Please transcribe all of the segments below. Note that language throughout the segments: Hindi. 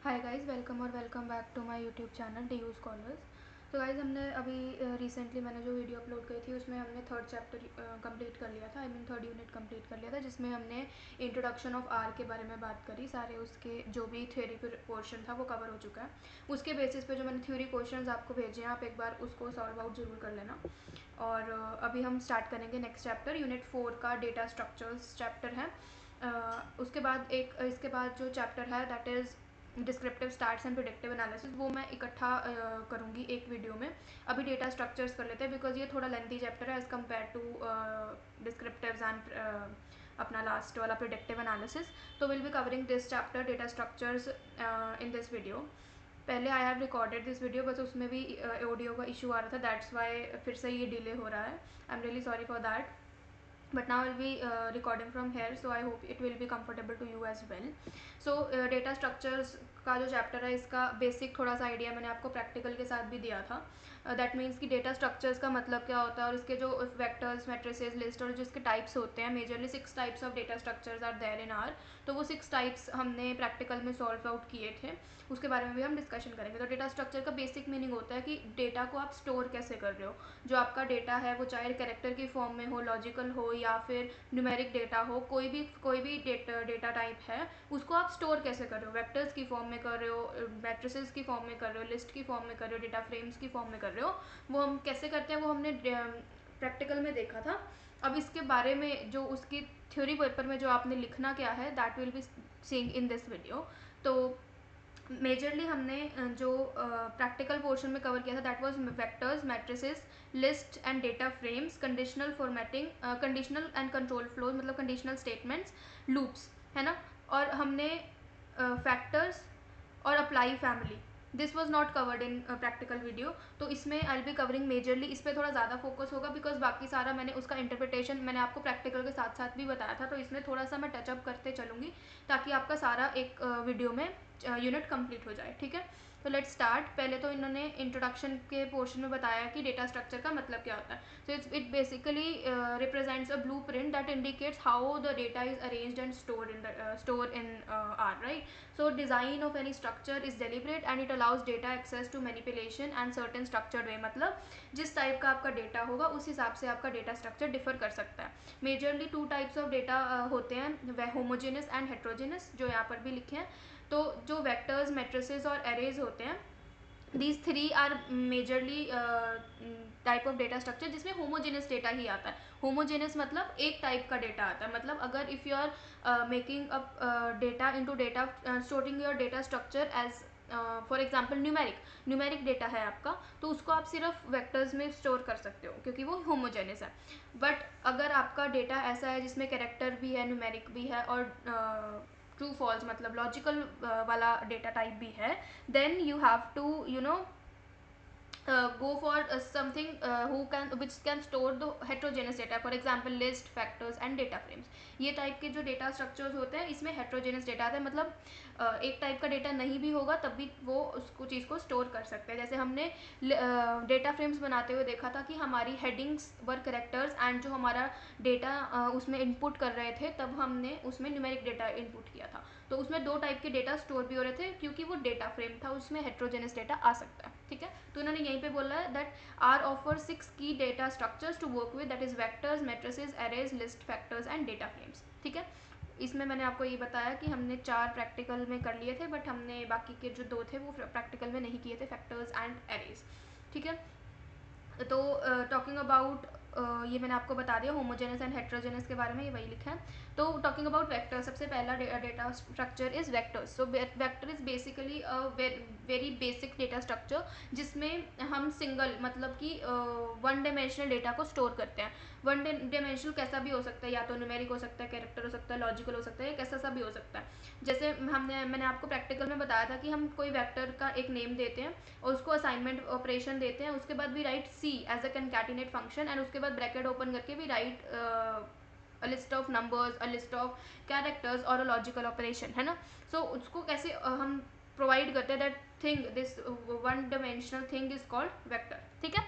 Hi guys, welcome back to my YouTube channel D U Scholars. तो गाइस, हमने अभी रिसेंटली मैंने जो वीडियो अपलोड करी थी उसमें हमने थर्ड चैप्टर कंप्लीट कर लिया था। थर्ड यूनिट कंप्लीट कर लिया था, जिसमें हमने इंट्रोडक्शन ऑफ आर के बारे में बात करी। सारे उसके जो भी थ्योरी पोर्शन था वो कवर हो चुका है। उसके बेसिस पे जो मैंने थ्योरी क्वेश्चन आपको भेजे हैं, आप एक बार उसको सॉल्व आउट ज़रूर कर लेना। और अभी हम स्टार्ट करेंगे नेक्स्ट चैप्टर, यूनिट 4 का डेटा स्ट्रक्चर्स चैप्टर है। उसके बाद इसके बाद जो चैप्टर है that is descriptive stats and predictive analysis, वो मैं इकट्ठा करूँगी एक वीडियो में। अभी डेटा स्ट्रक्चर्स कर लेते हैं बिकॉज ये थोड़ा लेंथी चैप्टर है as compared to descriptives and अपना लास्ट वाला प्रेडिक्टिव एनालिसिस। तो will be covering this chapter data structures in this video. पहले I have recorded this video, बस उसमें भी ऑडियो का इशू आ रहा था, दैट्स वाई फिर से ये डिले हो रहा है। I am really sorry for that, but now I'll be recording from here, so I hope it will be comfortable to you as well. So data structures का जो चैप्टर है, इसका बेसिक थोड़ा सा आइडिया मैंने आपको प्रैक्टिकल के साथ भी दिया था। दैट मीन्स कि डेटा स्ट्रक्चर्स का मतलब क्या होता है और इसके जो वेक्टर्स, मैट्रिसेस, लिस्ट और जिसके टाइप्स होते हैं, majorly 6 types of data structures are there in R. तो वो 6 टाइप्स हमने प्रैक्टिकल में सॉल्व आउट किए थे, उसके बारे में भी हम डिस्कशन करेंगे। तो डेटा स्ट्रक्चर का बेसिक मीनिंग होता है कि डेटा को आप स्टोर कैसे कर रहे हो। जो आपका डेटा है वो चाहे कैरेक्टर की फॉर्म में हो, लॉजिकल हो या फिर न्यूमेरिक डेटा हो, कोई भी डेटा टाइप है, उसको आप स्टोर कैसे कर रहे हो। वेक्टर्स की फॉर्म में कर रहे हो, मैट्रिसेस की फॉर्म में कर रहे हो, लिस्ट की फॉर्म में कर रहे हो, डेटा फ्रेम्स की फॉर्म में कर रहे हो। वो हम कैसे करते हैं वो हमने प्रैक्टिकल में देखा था। अब इसके बारे में जो उसकी थ्योरी पेपर में जो आपने लिखना क्या है, that will be seeing in this video. तो मेजरली हमने जो प्रैक्टिकल पोर्शन में कवर किया था that was vectors, matrices, list and data frames, conditional formatting, conditional and control flows, मतलब कंडीशनल स्टेटमेंट्स, लूप्स, है ना। और हमने फैक्टर्स और apply family, this was not covered in practical video. तो इसमें आई बी कवरिंग मेजरली इस पर थोड़ा ज़्यादा फोकस होगा बिकॉज बाकी सारा मैंने उसका इंटरप्रिटेशन मैंने आपको प्रैक्टिकल के साथ साथ भी बताया था। तो इसमें थोड़ा सा मैं टचअप करते चलूँगी ताकि आपका सारा एक वीडियो में यूनिट कंप्लीट हो जाए, ठीक है। तो लेट्स स्टार्ट। पहले तो इन्होंने इंट्रोडक्शन के पोर्शन में बताया कि डेटा स्ट्रक्चर का मतलब क्या होता है। So it basically represents a blueprint that indicates how the data is arranged and store in R, right. So design of any structure is deliberate and it allows data access to manipulation and certain structured way, मतलब जिस टाइप का आपका डेटा होगा उस हिसाब से आपका डेटा स्ट्रक्चर डिफर कर सकता है। मेजरली 2 टाइप्स ऑफ डेटा होते हैं, वह होमोजेनस एंड हेट्रोजेनस, जो यहाँ पर भी लिखे हैं। तो जो वेक्टर्स, मैट्रिसेस और एरेज होते हैं, these 3 are majorly type of data structure जिसमें होमोजेनस डेटा ही आता है। होमोजेनस मतलब एक टाइप का डेटा आता है, मतलब अगर if you are making up data into data, storing your data structure as for example numeric data है आपका, तो उसको आप सिर्फ वेक्टर्स में स्टोर कर सकते हो क्योंकि वो होमोजेनस है। बट अगर आपका डेटा ऐसा है जिसमें कैरेक्टर भी है, न्यूमेरिक भी है और ट्रू फॉल्स मतलब लॉजिकल वाला डेटा टाइप भी है, then you have to go for something which can store the heterogeneous data, for example list, factors and data frames. ये टाइप के जो डेटा स्ट्रक्चर्स होते हैं इसमें हेट्रोजेनस डेटा आता है, मतलब एक टाइप का डेटा नहीं भी होगा तब भी वो उसको चीज़ को स्टोर कर सकते हैं। जैसे हमने डेटा फ्रेम्स बनाते हुए देखा था कि हमारी हेडिंग्स वर करेक्टर्स एंड जो हमारा डेटा उसमें इनपुट कर रहे थे तब हमने उसमें न्यूमेरिक डेटा इनपुट किया था। तो उसमें 2 टाइप के डेटा स्टोर भी हो रहे थे क्योंकि वो डेटा फ्रेम था, उसमें हेट्रोजेनस डेटा आ सकता है, ठीक है। तो उन्होंने यहीं पे बोला है that are offer 6 key data structures to work with, that is vectors, matrices, arrays, list, factors and data frames, ठीक है। इसमें मैंने आपको ये बताया कि हमने 4 प्रैक्टिकल में कर लिए थे, बट हमने बाकी के जो 2 थे वो प्रैक्टिकल में नहीं किए थे, फैक्टर्स एंड एरेज, ठीक है। तो टॉकिंग अबाउट ये मैंने आपको बता दिया होमोजेनस एंड हेट्रोजेनस के बारे में, ये वही लिखा है। तो टॉकिंग अबाउट वेक्टर, सबसे पहला data structure is vectors. So vector is basically very basic data structure जिसमें हम सिंगल मतलब कि वन डायमेंशनल डेटा को स्टोर करते हैं। वन डायमेंशनल कैसा भी हो सकता है, या तो न्यूमेरिक हो सकता है, कैरेक्टर हो सकता है, लॉजिकल हो सकता है, कैसा सा भी हो सकता है। जैसे मैंने आपको प्रैक्टिकल में बताया था कि हम कोई वेक्टर का एक नेम देते हैं और उसको असाइनमेंट ऑपरेशन देते हैं, उसके बाद भी write c as a concatenate function and उसके बाद ब्रैकेट ओपन करके भी write a list of numbers, a list of characters और अ लॉजिकल ऑपरेशन, है ना। सो उसको कैसे हम प्रोवाइड करते हैं, that thing, this one dimensional thing is called vector, ठीक है।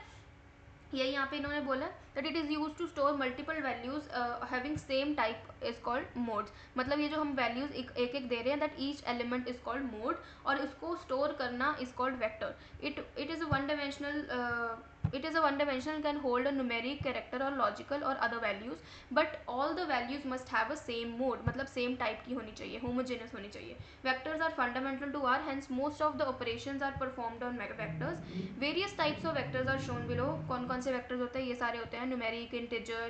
ये यहाँ पे इन्होंने बोला that it is use to store multiple values having same type is called modes. मतलब ये जो हम वैल्यूज एक एक दे रहे हैं that each element is called mode, और इसको स्टोर करना is called vector. It is a one dimensional, it is a one dimensional, can hold a numeric, character or logical or other values, but all the values must have a same mode, मतलब same type की होनी चाहिए, homogeneous होनी चाहिए। vectors are fundamental to R, hence most of the operations are performed on vectors। various types of vectors are shown below। कौन कौन से vectors होते हैं? ये सारे होते हैं numeric, integer,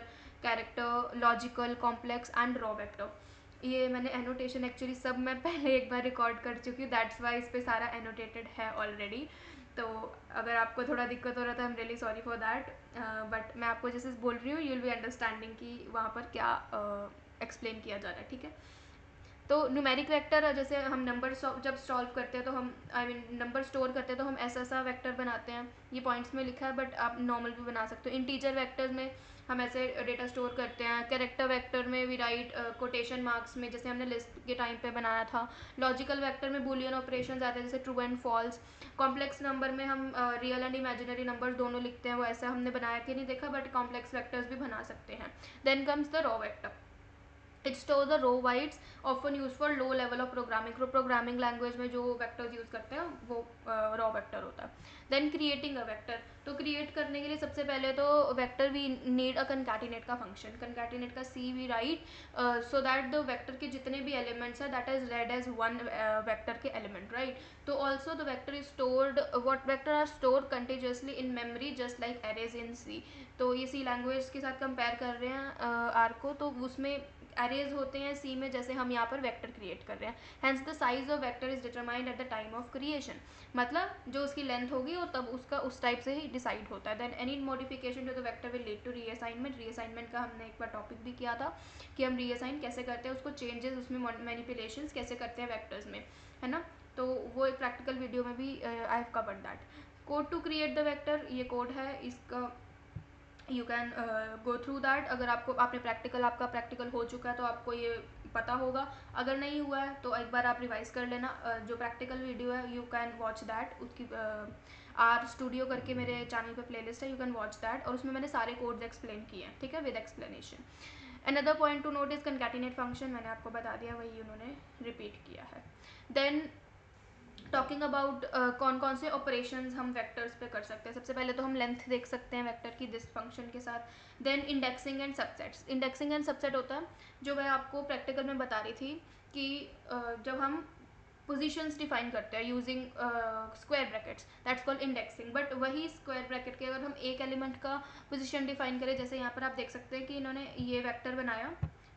character, logical, complex and raw vector। ये मैंने एनोटेशन एक्चुअली सब मैं पहले एक बार रिकॉर्ड कर चुकी हूँ, दैट्स वाई इस पे सारा एनोटेटेड है ऑलरेडी। तो अगर आपको थोड़ा दिक्कत हो रहा था, I am really sorry for that, but मैं आपको जैसे बोल रही हूँ, यू विल बी अंडरस्टैंडिंग कि वहाँ पर क्या एक्सप्लेन किया जा रहा है, ठीक है। तो न्यूमेरिक वेक्टर, जैसे हम नंबर जब सॉल्व करते हैं तो हम नंबर स्टोर करते हैं तो हम ऐसा वेक्टर बनाते हैं, ये पॉइंट्स में लिखा है बट आप नॉर्मल भी बना सकते हो। इंटीजर वेक्टर्स में हम ऐसे डेटा स्टोर करते हैं। कैरेक्टर वेक्टर में वी राइट कोटेशन मार्क्स में, जैसे हमने लिस्ट के टाइम पे बनाया था। लॉजिकल वेक्टर में बूलियन ऑपरेशंस आते हैं जैसे true and false. Complex number में हम रियल एंड इमेजिनरी नंबर्स दोनों लिखते हैं, वो ऐसा हमने बनाया कि नहीं देखा, बट कॉम्प्लेक्स वेक्टर्स भी बना सकते हैं। Then comes the raw vector. It store the raw bytes often use for low level of programming. Programming language में जो वेक्टर्स यूज करते हैं वो रॉ वेक्टर होता है। देन क्रिएटिंग अ वेक्टर, तो क्रिएट करने के लिए सबसे पहले तो vector we need a concatenate का फंक्शन। कनकैटिनेट का C we write so that the vector के जितने भी एलिमेंट्स हैं that is read as one vector के एलिमेंट, राइट। तो also the vector is stored, what vector are stored continuously in memory just like arrays in C. तो ये सी लैंग्वेज के साथ कंपेयर कर रहे हैं आर को, तो उसमें अरेज होते हैं सी में, जैसे हम यहाँ पर वेक्टर क्रिएट कर रहे हैं। Hence the size of vector is determined at the time of creation. मतलब जो उसकी लेंथ होगी वो तब उसका उस टाइप से ही डिसाइड होता है। Then any modification to the vector will lead to reassignment. Reassignment का हमने एक बार टॉपिक भी किया था कि हम रीअसाइन कैसे करते हैं, उसको चेंजेस उसमें मैनिपुलेशन कैसे करते हैं वेक्टर्स में, है ना। तो वो एक प्रैक्टिकल वीडियो में भी I have covered that. Code to create the vector, ये कोड है इसका, you can go through that. अगर आपको आपका प्रैक्टिकल हो चुका है तो आपको ये पता होगा, अगर नहीं हुआ है तो एक बार आप रिवाइज कर लेना। जो प्रैक्टिकल वीडियो है यू कैन वॉच दैट, उसकी आर स्टूडियो करके मेरे चैनल पे प्लेलिस्ट है, यू कैन वॉच दैट, और उसमें मैंने सारे कोड्स एक्सप्लेन किए हैं, ठीक है, with explanation. Another point to note is concatenate function, मैंने आपको बता दिया, वही उन्होंने रिपीट किया है। देन टॉकिंग अबाउट कौन कौन से ऑपरेशंस हम वेक्टर्स पे कर सकते हैं। सबसे पहले तो हम लेंथ देख सकते हैं वेक्टर की दिस फंक्शन के साथ। Then indexing and subsets. Indexing and subset होता है जो मैं आपको प्रैक्टिकल में बता रही थी कि जब हम पोजीशंस डिफाइन करते हैं using square brackets, that's called indexing. But वही स्क्वायर ब्रैकेट के अगर हम एक एलिमेंट का पोजीशन डिफाइन करें, जैसे यहाँ पर आप देख सकते हैं कि इन्होंने ये वेक्टर बनाया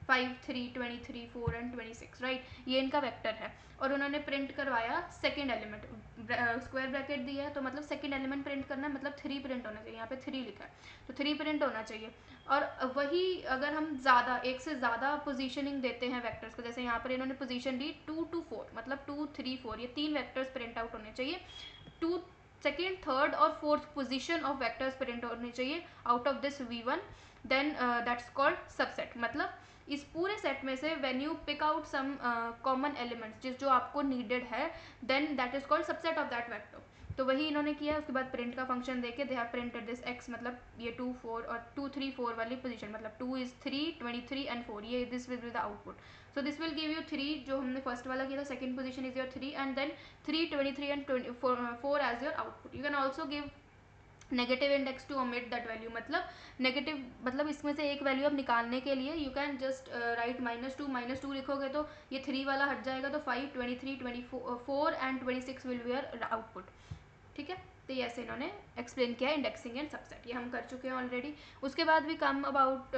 5, 3, 23, 4 एंड 26, राइट, ये इनका वेक्टर है, और उन्होंने प्रिंट करवाया सेकेंड एलिमेंट। स्क्वायर ब्रैकेट दिया है तो मतलब सेकेंड एलिमेंट प्रिंट करना है, मतलब 3 प्रिंट होना चाहिए, यहाँ पे 3 लिखा है तो 3 प्रिंट होना चाहिए। और वही अगर हम ज़्यादा, एक से ज़्यादा पोजीशनिंग देते हैं वेक्टर्स को, जैसे यहाँ पर इन्होंने पोजीशन दी 2 to 4, मतलब 2, 3, 4, ये 3 वेक्टर्स प्रिंट आउट होने चाहिए। 2 सेकेंड, थर्ड और fourth position of vectors print होने चाहिए out of this V1, then that's called subset. मतलब इस पूरे सेट में से when you pick out some common elements जिस जो आपको नीडेड है, then that is called subset of that vector. तो वही इन्होंने किया। उसके बाद प्रिंट का फंक्शन देके they have printed this x, मतलब ये 2, 4 और 2, 3, 4 वाली पोजीशन, मतलब 2 is 3, 23 एंड 4, ये this will be the output. So this will give you 3 जो हमने फर्स्ट वाला किया था, second position is your 3 and then 3, 23 and 4 as your output. You can also give negative index to omit that value, मतलब नेगेटिव मतलब इसमें से एक वैल्यू आप निकालने के लिए यू कैन जस्ट राइट -2 लिखोगे तो ये 3 वाला हट जाएगा, तो 5, 23, 24 and 26 will be your output, ठीक है। तो ये ऐसे इन्होंने एक्सप्लेन किया है इंडेक्सिंग एंड सबसेट, ये हम कर चुके हैं ऑलरेडी। उसके बाद we come about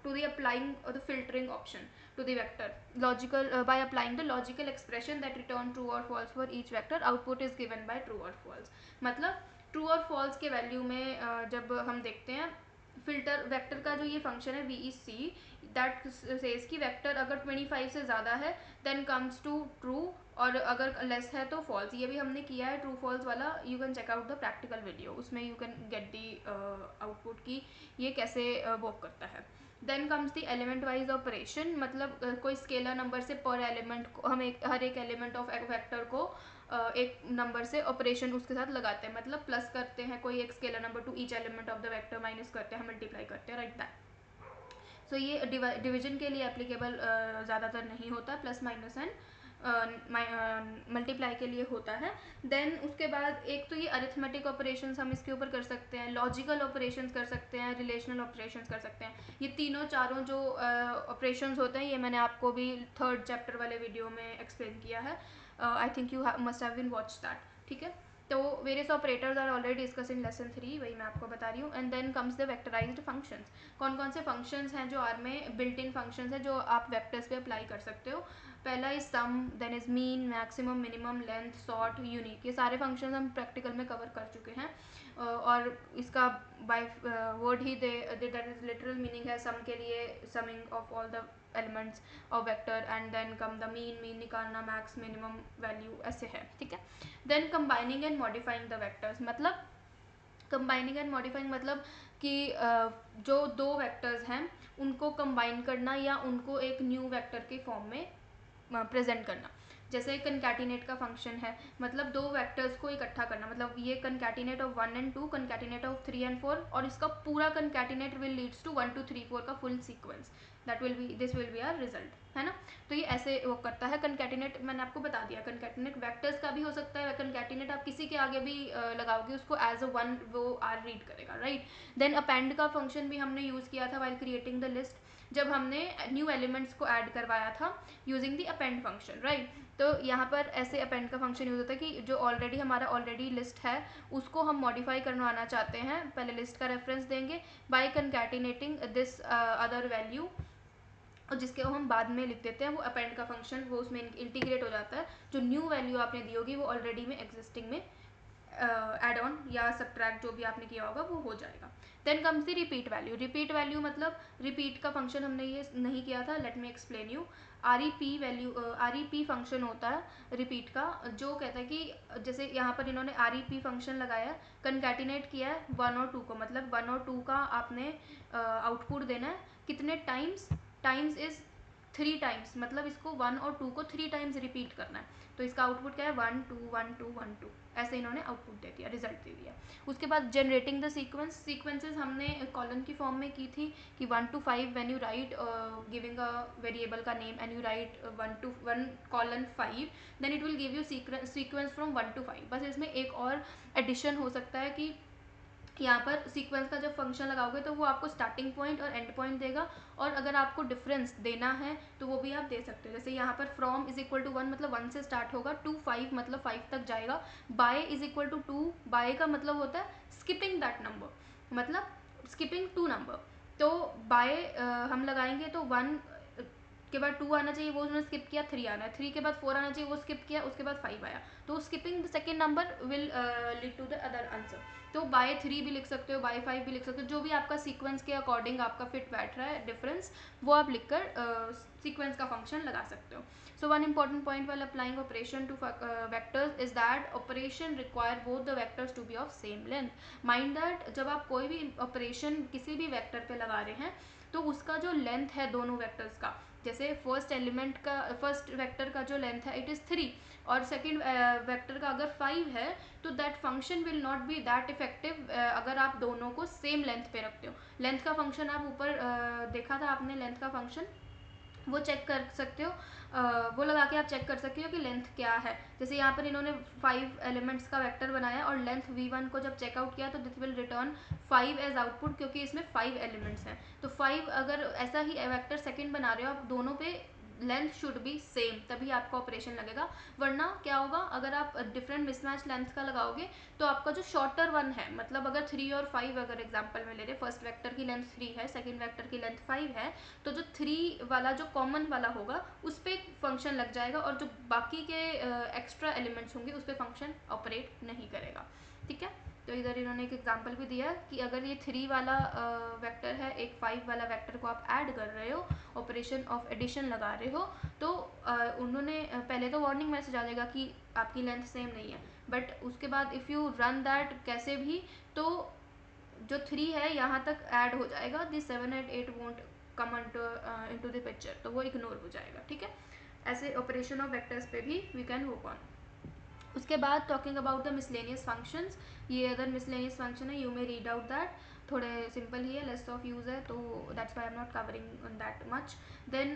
to the applying the filtering option to the vector logical by applying the logical expression that return true और false for each vector, output is given by true और फॉल्स। मतलब ट्रू और फॉल्स के वैल्यू में जब हम देखते हैं फिल्टर वेक्टर का जो ये फंक्शन है VEC, दैट सेज कि वेक्टर अगर 25 से ज़्यादा है देन कम्स टू ट्रू, और अगर लेस है तो फॉल्स। ये भी हमने किया है ट्रू फॉल्स वाला, you can check out the practical video, उसमें you can get the output की ये कैसे वर्क करता है। Then comes the element wise operation, मतलब कोई स्केलर नंबर से पर एलिमेंट को हम हर एक एलिमेंट ऑफ वेक्टर को एक नंबर से ऑपरेशन उसके साथ लगाते हैं, मतलब प्लस करते हैं कोई एक scalar number two each element of the vector, minus करते हैं, मल्टीप्लाई करते हैं, राइट दैट। सो ये डिवीजन के लिए एप्लीकेबल ज़्यादातर नहीं होता, प्लस माइनस एंड मल्टीप्लाई के लिए होता है। देन उसके बाद एक तो ये अरिथमेटिक ऑपरेशंस हम इसके ऊपर कर सकते हैं, लॉजिकल ऑपरेशंस कर सकते हैं, रिलेशनल ऑपरेशंस कर सकते हैं। ये तीनों चारों जो ऑपरेशंस होते हैं ये मैंने आपको भी 3rd चैप्टर वाले वीडियो में एक्सप्लेन किया है। I think you must have been watch that, ठीक है। तो various operators are already discuss in lesson 3, वही मैं आपको बता रही हूँ। And then comes the vectorized functions. कौन कौन से फंक्शंस हैं जो आर में बिल्ट इन फंक्शंस हैं जो आप वेक्टर्स पे अप्लाई कर सकते हो। पहला is sum, then is mean, maximum, minimum, length, sort, unique. ये सारे फंक्शंस हम प्रैक्टिकल में कवर कर चुके हैं और इसका बाय वर्ड ही दैट इज लिटरल मीनिंग है सम के लिए summing of all the elements of vector, and then come the mean निकालना, मैक्स, मिनिमम वैल्यू, ऐसे है, ठीक है। Then combining and modifying the vectors, मतलब कंबाइनिंग एंड मॉडिफाइंग मतलब कि जो दो वेक्टर्स हैं उनको कंबाइन करना या उनको एक न्यू वेक्टर के फॉर्म में प्रेजेंट करना। जैसे कंकैटिनेट का फंक्शन है, मतलब दो वेक्टर्स को इकट्ठा करना, मतलब ये concatenate of 1 and 2, concatenate of 3 and 4, और इसका पूरा कंकैटिनेट विल लीड्स टू 1 2 3 4 का full sequence, that will be this will be our result, है ना। तो ये ऐसे वो करता है कंकैटिनेट, मैंने आपको बता दिया कंकैटिनेट वेक्टर्स का भी हो सकता है, कंकैटिनेट आप किसी के आगे भी लगाओगे उसको एज अ वन वो आर रीड करेगा, राइट। देन अपेंड का फंक्शन भी हमने यूज़ किया था व्हाइल क्रिएटिंग द लिस्ट, जब हमने न्यू एलिमेंट्स को ऐड करवाया था using the append function, right. तो यहाँ पर ऐसे अपेंड का फंक्शन यूज होता है कि जो ऑलरेडी हमारा ऑलरेडी लिस्ट है उसको हम मॉडिफाई करवाना चाहते हैं, पहले लिस्ट का रेफरेंस देंगे बाय कंकैटिनेटिंग दिस अदर वैल्यू, और जिसके हम बाद में लिख देते हैं, वो अपेंड का फंक्शन वो उसमें इंटीग्रेट हो जाता है, जो न्यू वैल्यू आपने दी होगी वो ऑलरेडी में एग्जिस्टिंग में एड ऑन या सब्ट्रैक्ट जो भी आपने किया होगा वो हो जाएगा। Then comes the repeat value. Repeat value मतलब रिपीट का फंक्शन हमने ये नहीं किया था, let me explain you. REP function होता है रिपीट का, जो कहता है कि जैसे यहाँ पर इन्होंने REP फंक्शन लगाया, कंकैटिनेट किया है 1 और 2 को, मतलब 1 और 2 का आपने आउटपुट देना है कितने टाइम्स, टाइम्स इज 3 टाइम्स, मतलब इसको 1 और 2 को 3 टाइम्स रिपीट करना है। तो इसका आउटपुट क्या है 1 2 1 2 1 2, ऐसे इन्होंने आउटपुट दे दिया, रिजल्ट दे दिया। उसके बाद जनरेटिंग द सीक्वेंस, सीक्वेंसेस हमने कॉलन की फॉर्म में की थी कि 1 to 5 when you write giving a variable का name and you write 1 colon 5, then it will give you sequence from 1 to 5। बस इसमें एक और एडिशन हो सकता है कि यहाँ पर सीक्वेंस का जब फंक्शन लगाओगे तो वो आपको स्टार्टिंग पॉइंट और एंड पॉइंट देगा, और अगर आपको डिफरेंस देना है तो वो भी आप दे सकते हो। जैसे यहाँ पर फ्रॉम इज इक्वल टू 1 मतलब 1 से स्टार्ट होगा, टू 5 मतलब 5 तक जाएगा, by is equal to 2, by का मतलब होता है स्किपिंग दैट नंबर, मतलब स्किपिंग 2 नंबर। तो बाय हम लगाएंगे तो 1 के बाद 2 आना चाहिए, वो उसने स्किप किया, 3 आना है, 3 के बाद 4 आना चाहिए, वो स्किप किया, उसके बाद 5 आया, तो skipping the second number will lead to the other answer. तो बाय 3 भी लिख सकते हो, बाय 5 भी लिख सकते हो, जो भी आपका सीक्वेंस के अकॉर्डिंग आपका फिट बैठ रहा है डिफरेंस, वो आप लिखकर सीक्वेंस का फंक्शन लगा सकते हो। So one important point while applying operation to vectors is that operation require both the vectors to be of same length. Mind that जब आप कोई भी ऑपरेशन किसी भी वेक्टर पे लगा रहे हैं तो उसका जो लेंथ है दोनों वेक्टर्स का, जैसे फर्स्ट एलिमेंट का फर्स्ट वेक्टर का जो लेंथ है इट इज़ 3, और सेकेंड वेक्टर का अगर 5 है, तो that function will not be that effective अगर आप दोनों को सेम लेंथ पे रखते हो। लेंथ का फंक्शन आप ऊपर देखा था आपने, लेंथ का फंक्शन वो चेक कर सकते हो, वो लगा के आप चेक कर सकते हो कि लेंथ क्या है। जैसे यहाँ पर इन्होंने 5 एलिमेंट्स का वेक्टर बनाया और लेंथ v1 को जब चेकआउट किया तो this will return 5 as output, क्योंकि इसमें 5 एलिमेंट्स हैं। तो 5 अगर ऐसा ही वेक्टर सेकंड बना रहे हो आप, दोनों पे लेंथ शुड बी सेम, तभी आपका ऑपरेशन लगेगा। वरना क्या होगा, अगर आप डिफरेंट मिसमैच लेंथ का लगाओगे तो आपका जो शॉर्टर वन है, मतलब अगर 3 और 5 अगर एग्जांपल में ले रहे, फर्स्ट वेक्टर की लेंथ 3 है, सेकंड वेक्टर की लेंथ 5 है, तो जो 3 वाला जो कॉमन वाला होगा उस पर फंक्शन लग जाएगा, और जो बाकी के एक्स्ट्रा एलिमेंट्स होंगे उस पर फंक्शन ऑपरेट नहीं करेगा, ठीक है। तो इधर इन्होंने एक एग्जांपल भी दिया कि अगर ये 3 वाला वेक्टर है, एक 5 वाला वेक्टर को आप ऐड कर रहे हो, ऑपरेशन ऑफ एडिशन लगा रहे हो, तो उन्होंने पहले तो वार्निंग मैसेज आ जाएगा कि आपकी लेंथ सेम नहीं है, बट उसके बाद इफ़ यू रन दैट कैसे भी, तो जो 3 है यहाँ तक ऐड हो जाएगा, this 7 and 8 won't come into the picture, तो वो इग्नोर हो जाएगा, ठीक है। ऐसे ऑपरेशन ऑफ वेक्टर्स पे भी वी कैन वर्क ऑन। उसके बाद talking about the miscellaneous functions, ये अदर मिसलेनियस फंक्शन है, you may read out that, थोड़े सिंपल ही है, लेस ऑफ यूज है, तो that's why I am not covering on that much. Then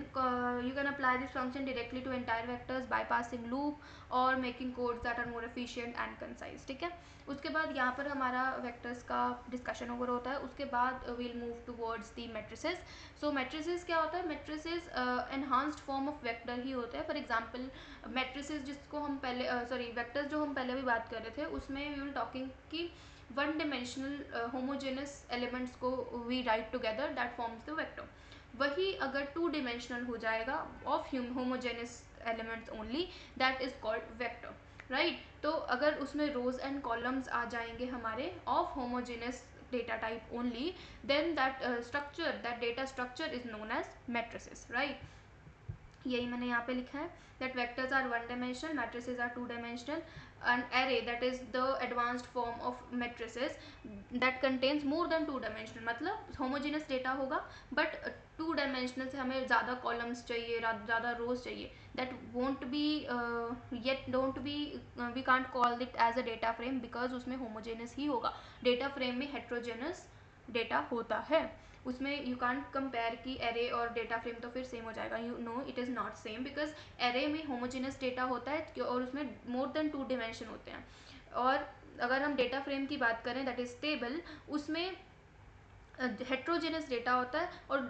you can apply this function directly to entire vectors by passing loop और making codes that are more efficient and concise, ठीक है। उसके बाद यहाँ पर हमारा वेक्टर्स का डिस्कशन ओवर होता है। उसके बाद we'll move towards the matrices. So matrices क्या होता है, matrices enhanced form of vector ही होते हैं। फॉर एग्जाम्पल मैट्रिसेस जिसको हम पहले सॉरी वेक्टर्स जो हम पहले भी बात कर रहे थे, उसमें वी विल टॉकिंग कि वन डिमेंशनल होमोजेनस एलिमेंट्स को we write together that forms the vector. वही अगर टू डिमेंशनल हो जाएगा of homogeneous elements only, that is called vector, right. तो अगर उसमें रोज एंड कॉलम्स आ जाएंगे हमारे of homogeneous data type only, then that structure, that data structure is known as matrices, right। यही मैंने यहाँ पे लिखा है that vectors are one dimensional, matrices are two dimensional, an array that is the advanced form of matrices that contains more than two dimensional, मतलब homogeneous data होगा but टू डायमेंशनल से हमें ज़्यादा कॉलम्स चाहिए, ज़्यादा रोज चाहिए, that won't be yet don't be we can't call it as a data frame because उसमें homogeneous ही होगा। data frame में heterogeneous data होता है, उसमें यू कांट कंपेयर कि एरे और डेटा फ्रेम तो फिर सेम हो जाएगा, you know it is not same because array में होमोजेनस डेटा होता है और उसमें मोर देन टू डिमेंशन होते हैं। और अगर हम डेटा फ्रेम की बात करें दैट इज टेबल, उसमें हेट्रोजेनस डेटा होता है और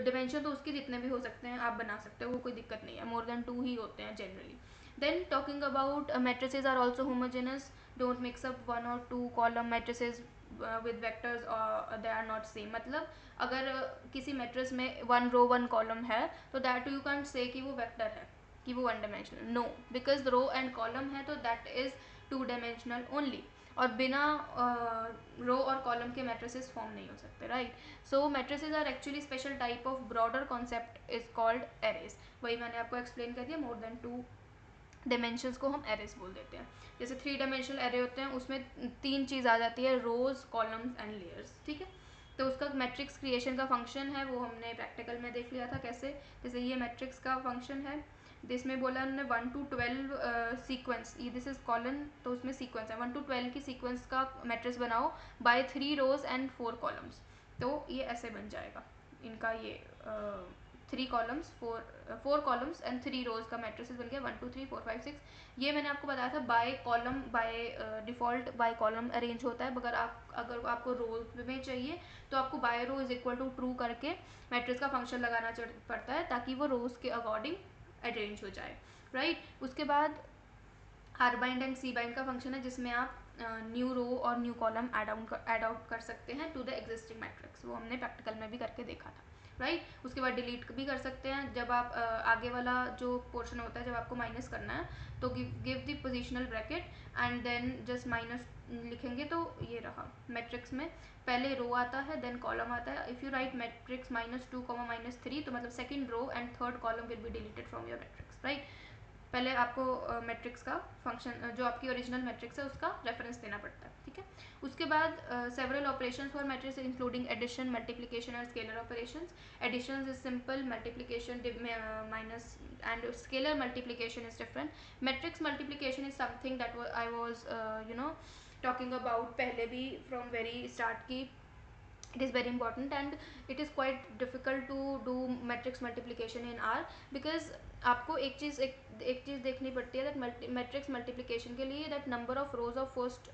डिमेंशन तो उसके जितने भी हो सकते हैं आप बना सकते हो, वो कोई दिक्कत नहीं है, मोर देन टू ही होते हैं generally. Then talking about matrices are also homogeneous, don't mix up one और two column matrices with vectors और दे आर नॉट सेम। मतलब अगर किसी मैट्रिक्स में वन रो वन कॉलम है तो दैट यू कैंट से कि वो वेक्टर है, कि वो one dimensional, no, because row and column है तो that is two dimensional only, और बिना रो और कॉलम के मैट्रिसेस फॉर्म नहीं हो सकते, right. So matrices are actually special type of broader concept is called arrays, वही मैंने आपको एक्सप्लेन कर दिया, मोर देन टू डिमेंशंस को हम एरेज बोल देते हैं। जैसे थ्री डायमेंशनल एरे होते हैं उसमें तीन चीज़ आ जाती है, रोज कॉलम्स एंड लेयर्स, ठीक है। तो उसका मैट्रिक्स क्रिएशन का फंक्शन है वो हमने प्रैक्टिकल में देख लिया था कैसे। जैसे ये मैट्रिक्स का फंक्शन है, जिसमें बोला उन्होंने 1 to 12 सीक्वेंस, ये दिस इज कॉलन, तो उसमें सीक्वेंस है 1 to 12 की सीक्वेंस का मैट्रिक्स बनाओ बाय 3 रोज एंड 4 कॉलम्स, तो ये ऐसे बन जाएगा इनका ये 3 कॉलम्स 4 कॉलम्स एंड 3 रोज का मैट्रिसेस बन गया 1 2 3 4 5 6। ये मैंने आपको बताया था by column, by default by column arrange होता है, मगर अगर आपको रो में चाहिए तो आपको by row is equal to true करके मैट्रिक्स का फंक्शन लगाना पड़ता है ताकि वो रोज के अकॉर्डिंग अरेंज हो जाए, राइट। उसके बाद R bind and C bind का फंक्शन है जिसमें आप न्यू रो और न्यू कॉलम ऐड आउट कर सकते हैं टू द एग्जिस्टिंग मैट्रिक्स, वो हमने प्रैक्टिकल में भी करके देखा था, राइट। उसके बाद डिलीट भी कर सकते हैं जब आप आगे वाला जो पोर्शन होता है जब आपको माइनस करना है तो give the positional bracket and then just minus लिखेंगे, तो ये रहा मैट्रिक्स में पहले रो आता है देन कॉलम आता है। इफ़ यू राइट मैट्रिक्स -2, -3 तो मतलब second row and third column will be deleted from your matrix, right. पहले आपको मैट्रिक्स का फंक्शन जो आपकी ओरिजिनल मैट्रिक्स है उसका रेफरेंस देना पड़ता है, ठीक है। उसके बाद several operation for matrix including addition, multiplication और scalar operations. Addition is simple, multiplication minus and scalar multiplication is different. Matrix multiplication is something that I was talking about पहले भी फ्रॉम वेरी स्टार्ट की, it is very important and it is quite difficult to do matrix multiplication in R because आपको एक चीज़ देखनी पड़ती है दैट मैट्रिक्स मल्टीप्लिकेशन के लिए that number of rows of first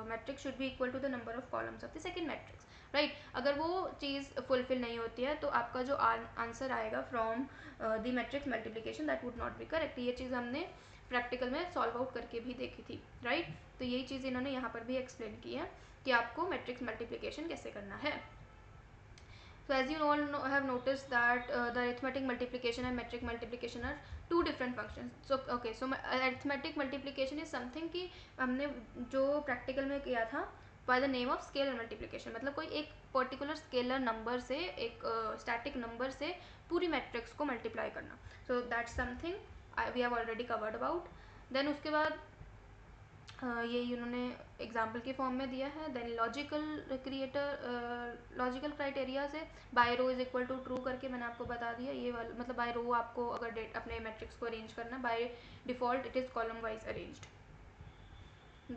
matrix should be equal to the number of columns of the second matrix, right. अगर वो चीज़ फुलफिल नहीं होती है तो आपका जो आंसर आएगा from the matrix multiplication that would not be correct. ये चीज़ हमने प्रैक्टिकल में सॉल्व आउट करके भी देखी थी, राइट। तो यही चीज़ इन्होंने यहाँ पर भी एक्सप्लेन की है कि आपको मैट्रिक्स मल्टीप्लिकेशन कैसे करना है। So as you all have noticed that the arithmetic multiplication and metric multiplication are two different functions. So okay, so arithmetic multiplication is something कि हमने जो प्रैक्टिकल में किया था by the name of scalar multiplication, मतलब कोई एक पर्टिकुलर स्केलर नंबर से एक स्टैटिक नंबर से पूरी मैट्रिक्स को मल्टीप्लाई करना। So that's something we have already covered about. Then उसके बाद ये इन्होंने एग्जाम्पल के फॉर्म में दिया है. देन लॉजिकल क्राइटेरिया से by row is equal to true करके मैंने आपको बता दिया. ये वाला मतलब बाय रो आपको अगर अपने मैट्रिक्स को अरेंज करना, by default it is column wise arranged.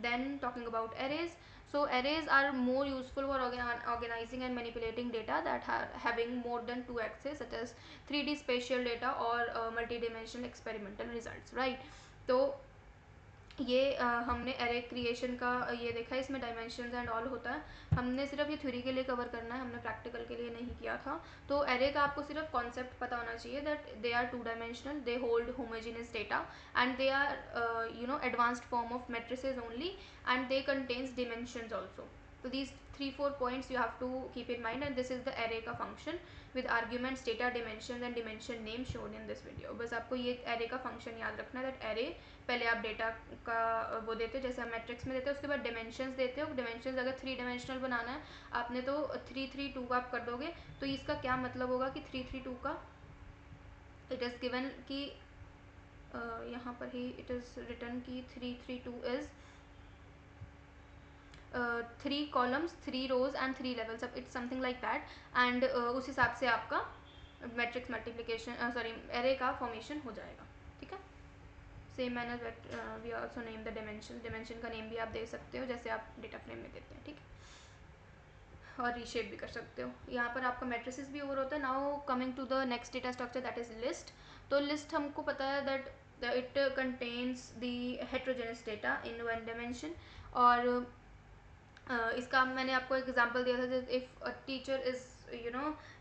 Then talking about arrays, so arrays are more useful for organizing and manipulating data that are having more than two axes, such as 3D spatial data or multi-dimensional experimental results, right? तो ये हमने एरे क्रिएशन का ये देखा है, इसमें डायमेंशंस एंड ऑल होता है. हमने सिर्फ ये थ्योरी के लिए कवर करना है, हमने प्रैक्टिकल के लिए नहीं किया था. तो एरे का आपको सिर्फ कॉन्सेप्ट पता होना चाहिए that they are two dimensional, they hold homogeneous data and they are advanced form of matrices only and they contains dimensions also. So these 3-4 points you have to keep in mind, and this is the array का function with arguments, data, dimensions and dimension name shown in this video. बस आपको ये array का function याद रखना है. that array पहले आप डेटा का वो देते हो जैसे हम मैट्रिक्स में देते हो, उसके बाद डिमेंशंस देते हो. डिमेंशंस अगर 3 डायमेंशनल बनाना है आपने तो 3-3-2 का आप कर दोगे. तो इसका क्या मतलब होगा कि 3-3-2 का इट इज़ गिवन कि यहाँ पर ही इट इज़ रिटर्न की 3-3-2 is 3 columns 3 rows and 3 levels. अब it's something like that. And उस हिसाब से आपका मैट्रिक्स मल्टीप्लिकेशन सॉरी एरे का फॉर्मेशन हो जाएगा. ठीक है. Same manner that we also name the dimension. Dimension का नेम भी आप दे सकते हो जैसे आप डेटा फ्रेम में देते हैं. ठीक है. और रीशेप भी कर सकते हो. यहाँ पर आपका मैट्रिसेस भी ओवर होता है. Now coming to the next data structure that is list. तो लिस्ट हमको पता है that it contains the heterogeneous data in one dimension. और इसका मैंने आपको एक एग्जांपल दिया था. If a teacher is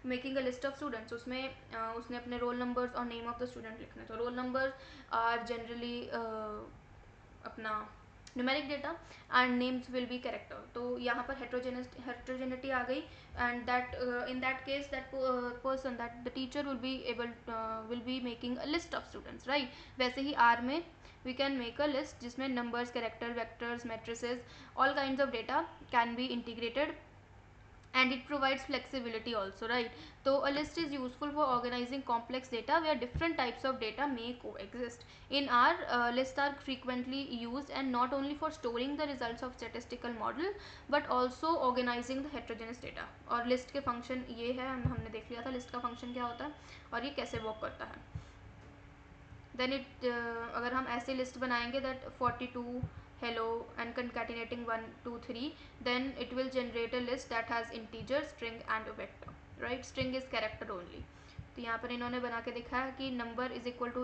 making a list of students, उसमें उसने अपने रोल नंबर्स और नेम ऑफ द स्टूडेंट लिखने. तो रोल नंबर्स आर जनरली अपना numeric data and names will be character. तो यहाँ पर हेट्रोजेनिटी आ गई. And that in that case that person that the teacher will be making a list of students, right. वैसे ही आर में we can make a list जिसमें numbers, character, vectors, matrices, all kinds of data can be integrated and it provides flexibility also, right. So a list is useful for organizing complex data where different types of data may coexist. In R, lists are frequently used and not only for storing the results of statistical model but also organizing the heterogeneous data. और list के function ये है, हमने देख लिया था list का function क्या होता है और ये कैसे work करता है. देन अगर हम ऐसे लिस्ट बनाएंगे that 42 hello and concatenating 1 2 3, then it will generate a list that has integer, string and a vector, right. string is character only. तो यहाँ पर इन्होंने बना के दिखाया कि number is equal to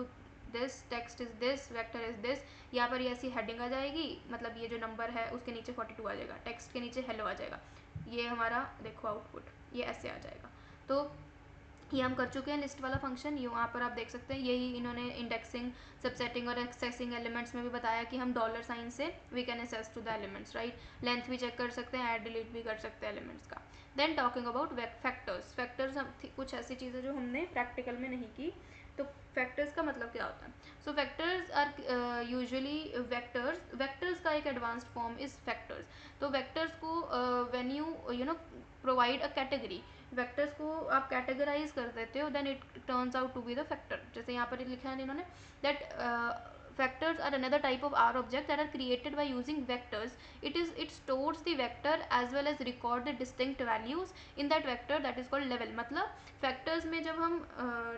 this, text is this, vector is this. यहाँ पर ये ऐसी हेडिंग आ जाएगी, मतलब ये जो नंबर है उसके नीचे 42 आ जाएगा, टेक्स्ट के नीचे हेलो आ जाएगा. ये हमारा देखो आउटपुट ये ऐसे आ जाएगा. तो ये हम कर चुके हैं लिस्ट वाला फंक्शन. यहाँ पर आप देख सकते हैं यही इन्होंने इंडेक्सिंग, सबसेटिंग और एक्सेसिंग एलिमेंट्स में भी बताया कि हम डॉलर साइन से we can access to the elements, right. Length भी चेक कर सकते हैं, ऐड डिलीट भी कर सकते हैं एलिमेंट्स का. Then talking about factors. Factors कुछ ऐसी चीज़ें जो हमने प्रैक्टिकल में नहीं की. तो फैक्टर्स का मतलब क्या होता है. So factors are usually vectors का एक एडवांस्ड फॉर्म इज फैक्टर्स. तो वेक्टर्स को when you know provide a category, vectors को आप कैटेगराइज कर देते हो, then it turns out to be the factor. जैसे यहाँ पर लिखा है इन्होंने that factors are another type of R objects that are created by using vectors. It stores the vector as well as record the distinct values in that vector, that is called level. मतलब factors में जब हम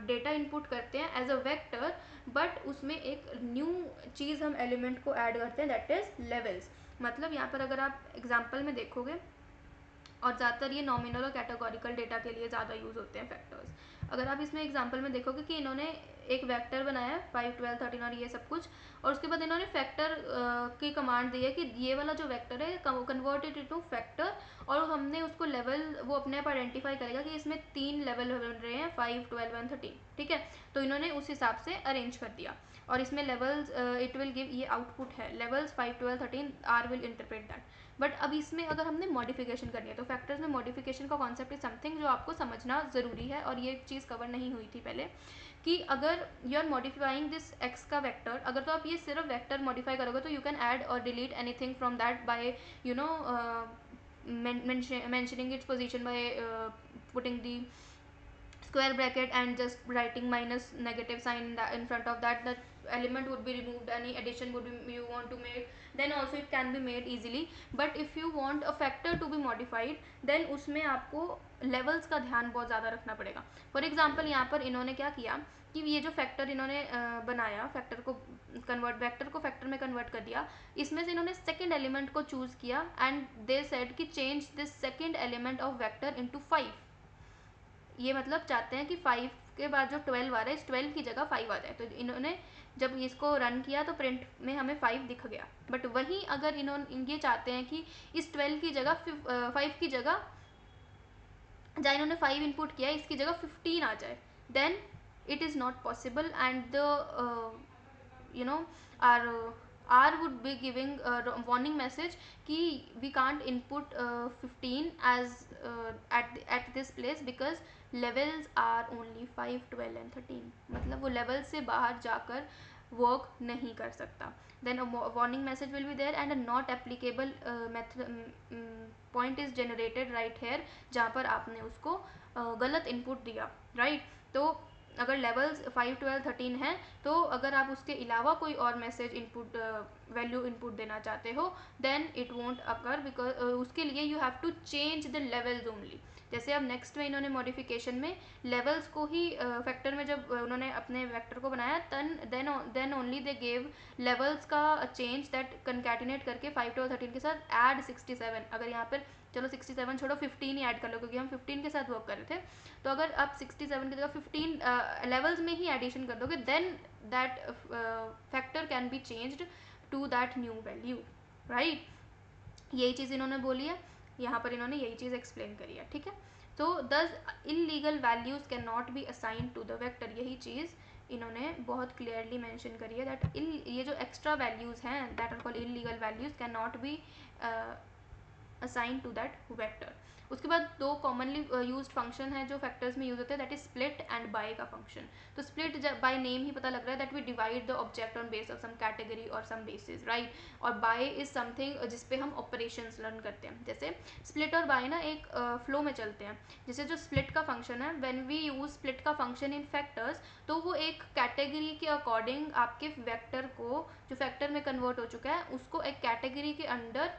डेटा इनपुट करते हैं एज अ वेक्टर, बट उसमें एक न्यू चीज़ हम एलिमेंट को ऐड करते हैं दैट इज लेवल्स. मतलब यहाँ पर अगर आप एग्जाम्पल में देखोगे, और ज़्यादातर ये नॉमिनल और कैटेगोरिकल डेटा के लिए ज़्यादा यूज़ होते हैं फैक्टर्स. अगर आप इसमें एग्जांपल में देखोगे कि इन्होंने एक वेक्टर बनाया है 5 12 13 और ये सब कुछ, और उसके बाद इन्होंने फैक्टर की कमांड दी है कि ये वाला जो वेक्टर है कन्वर्टेड इनटू फैक्टर, और हमने उसको लेवल वो अपने आप आइडेंटिफाई करेगा कि इसमें 3 लेवल बन रहे हैं 5 12 एंड 13. ठीक है. तो इन्होंने उस हिसाब से अरेंज कर दिया, और इसमें लेवल्स इट विल गिव, ये आउटपुट है levels 5 12 13, R will interpret that. But अब इसमें अगर हमने मॉडिफिकेशन करनी है तो फैक्टर्स में मॉडिफिकेशन का कॉन्सेप्ट इज समथिंग जो आपको समझना ज़रूरी है, और ये चीज़ कवर नहीं हुई थी पहले कि अगर you are modifying this X का वेक्टर, अगर तो आप ये सिर्फ वेक्टर मॉडिफाई करोगे तो यू कैन ऐड और delete anything from that by mentioning its position by putting the square bracket and just writing minus negative sign in front of that element would be removed, any addition would be you want to make, then also it can be made easily. But if you want a factor to be modified, then उसमें आपको levels का ध्यान बहुत ज़्यादा रखना पड़ेगा. फॉर एग्जाम्पल यहाँ पर इन्होंने क्या किया कि ये जो फैक्टर इन्होंने बनाया, फैक्टर को कन्वर्ट, वेक्टर को फैक्टर में कन्वर्ट कर दिया, इसमें से इन्होंने सेकंड एलिमेंट को चूज़ किया एंड दे सेड कि change this second element of vector into 5. ये मतलब चाहते हैं कि 5 के बाद जो 12 आ रहा है, इस 12 की जगह 5 आ जाए. तो इन्होंने जब इसको रन किया तो प्रिंट में हमें 5 दिख गया. बट वहीं अगर इन्होंने ये चाहते हैं कि इस 12 की जगह 5 की जगह, जहाँ इन्होंने 5 इनपुट किया इसकी जगह 15 आ जाए, then it is not possible, and the you know our R would be giving a warning message कि we can't input 15 as at this place because levels are only 5, 12 and 13. मतलब वो level से बाहर जाकर work नहीं कर सकता. Then a warning message will be there and a not applicable method point is generated right here, जहाँ पर आपने उसको गलत input दिया, right. तो अगर लेवल्स 5, 12, 13 हैं, तो अगर आप उसके अलावा कोई और मैसेज इनपुट वैल्यू इनपुट देना चाहते हो, then it won't occur, because उसके लिए you have to change the levels only. जैसे अब नेक्स्ट में इन्होंने मॉडिफिकेशन में लेवल्स को ही फैक्टर में जब उन्होंने अपने वेक्टर को बनाया, then only they gave levels का चेंज दैट कनकैटिनेट करके 5, 12, 13 के साथ ऐड 67. अगर यहाँ पर चलो 67 छोड़ो, 15 ही ऐड कर लो क्योंकि हम 15 के साथ वर्क कर रहे थे. तो अगर आप 67 की जगह 15 लेवल्स में ही एडिशन कर दोगे, then that factor can be changed to that new value, right. यही चीज़ इन्होंने बोली है यहाँ पर, इन्होंने यही चीज़ एक्सप्लेन करी है, ठीक है. तो thus illegal values can not be assign to the vector, यही चीज़ इन्होंने बहुत क्लियरली मेंशन करी है दैट ये जो एक्स्ट्रा वैल्यूज़ हैं that are called illegal values can not be assign to that vector. उसके बाद दो कॉमनली यूज्ड फंक्शन है जो फैक्टर्स में यूज होते हैं, that is split and by का फंक्शन. तो स्प्लिट बाय नेम ही पता लग रहा है that we divide the object on base of some category और सम बेसिस, राइट. और बाय इज समथिंग जिसपे हम ऑपरेशंस लर्न करते हैं. जैसे स्प्लिट और बाय ना एक फ्लो में चलते हैं. जैसे जो स्प्लिट का फंक्शन है, व्हेन वी यूज स्प्लिट का फंक्शन इन फैक्टर्स, तो वो एक कैटेगरी के अकॉर्डिंग आपके वेक्टर को जो फैक्टर में कन्वर्ट हो चुका है उसको एक कैटेगरी के अंडर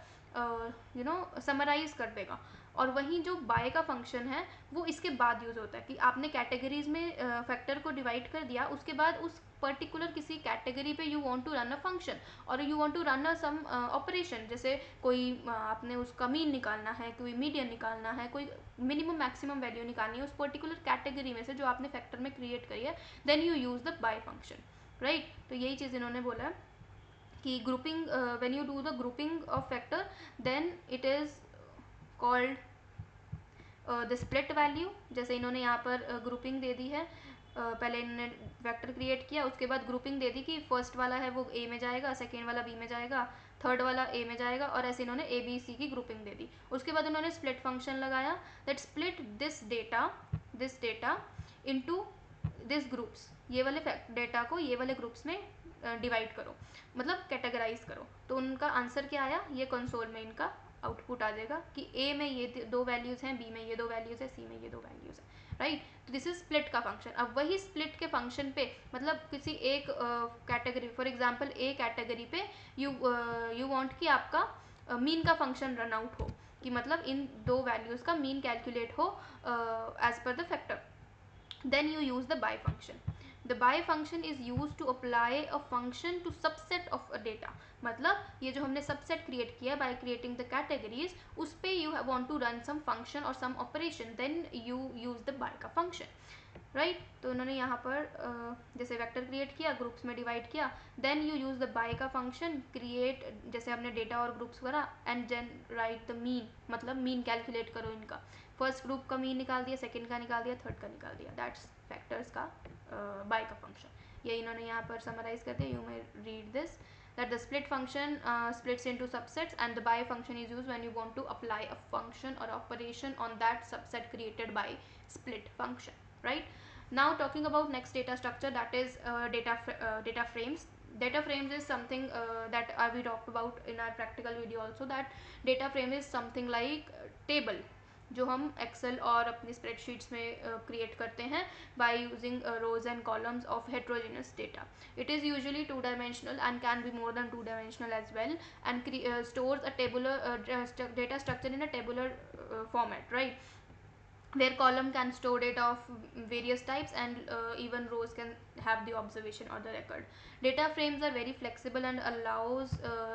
समराइज कर देगा. और वहीं जो बाय का फंक्शन है वो इसके बाद यूज़ होता है कि आपने कैटेगरीज में फैक्टर को डिवाइड कर दिया, उसके बाद उस पर्टिकुलर किसी कैटेगरी पे you want to run a function और you want to run a some operation. जैसे कोई आपने उसका मीन निकालना है, कोई मीडियन निकालना है, कोई मिनिमम मैक्सिमम वैल्यू निकालनी है उस पर्टिकुलर कैटेगरी में से जो आपने फैक्टर में क्रिएट करी है, then you use the by function, right. तो यही चीज़ इन्होंने बोला है कि grouping, when you do the grouping of factor, then it is called the split value. जैसे इन्होंने यहाँ पर ग्रुपिंग दे दी है, पहले इन्होंने वेक्टर क्रिएट किया, उसके बाद ग्रुपिंग दे दी कि फर्स्ट वाला है वो ए में जाएगा, सेकेंड वाला बी में जाएगा, थर्ड वाला ए में जाएगा, और ऐसे इन्होंने ए बी सी की ग्रुपिंग दे दी. उसके बाद उन्होंने स्प्लिट फंक्शन लगाया that split this data into this groups. ये वाले डेटा को ये वाले ग्रुप्स में डिवाइड करो, मतलब कैटेगराइज करो. तो उनका आंसर क्या आया, ये कंसोल में इनका आउटपुट आ जाएगा कि ए में ये दो वैल्यूज़ हैं, बी में ये दो वैल्यूज़ है, सी में ये दो वैल्यूज़ है, राइट. तो दिस इज स्प्लिट का फंक्शन. अब वही स्प्लिट के फंक्शन पे मतलब किसी एक category, for example A category पे यू वांट कि आपका मीन का फंक्शन रन आउट हो, कि मतलब इन दो वैल्यूज़ का मीन कैलकुलेट हो as per the factor, then you use the by function. The by function is used to apply a function to subset of a data. मतलब ये जो हमने सबसेट क्रिएट किया by creating the categories, उस पे you want to run some function or some operation, then you use the by का function, राइट. तो उन्होंने यहाँ पर जैसे वेक्टर क्रिएट किया, ग्रुप्स में डिवाइड किया, then you use the by का फंक्शन, क्रिएट जैसे हमने डेटा और ग्रुप्स करा, and then write the mean, मतलब मीन कैलकुलेट करो इनका. फर्स्ट ग्रुप का मीन निकाल दिया, सेकंड का निकाल दिया, थर्ड का निकाल दिया, दैट्स फैक्टर्स का बाय का फंक्शन. ये इन्होंने यहाँ पर समराइज कर दिया. You may read this that the split function splits into subsets, and the by function is used when you want to apply a function or operation on that subset created by split function, right. Now talking about next data structure, that is data frames. Data frames is something that we talked about in our practical video also, that data frame is something like table. जो हम एक्सेल और अपनी स्प्रेडशीट्स में क्रिएट करते हैं by using rows and columns of heterogeneous data. It is usually two dimensional and can be more than two dimensional as well, and stores a tabular data structure in a tabular format, right, where column can store data of various types, and even rows can have the observation or the record. Data frames are very flexible and allows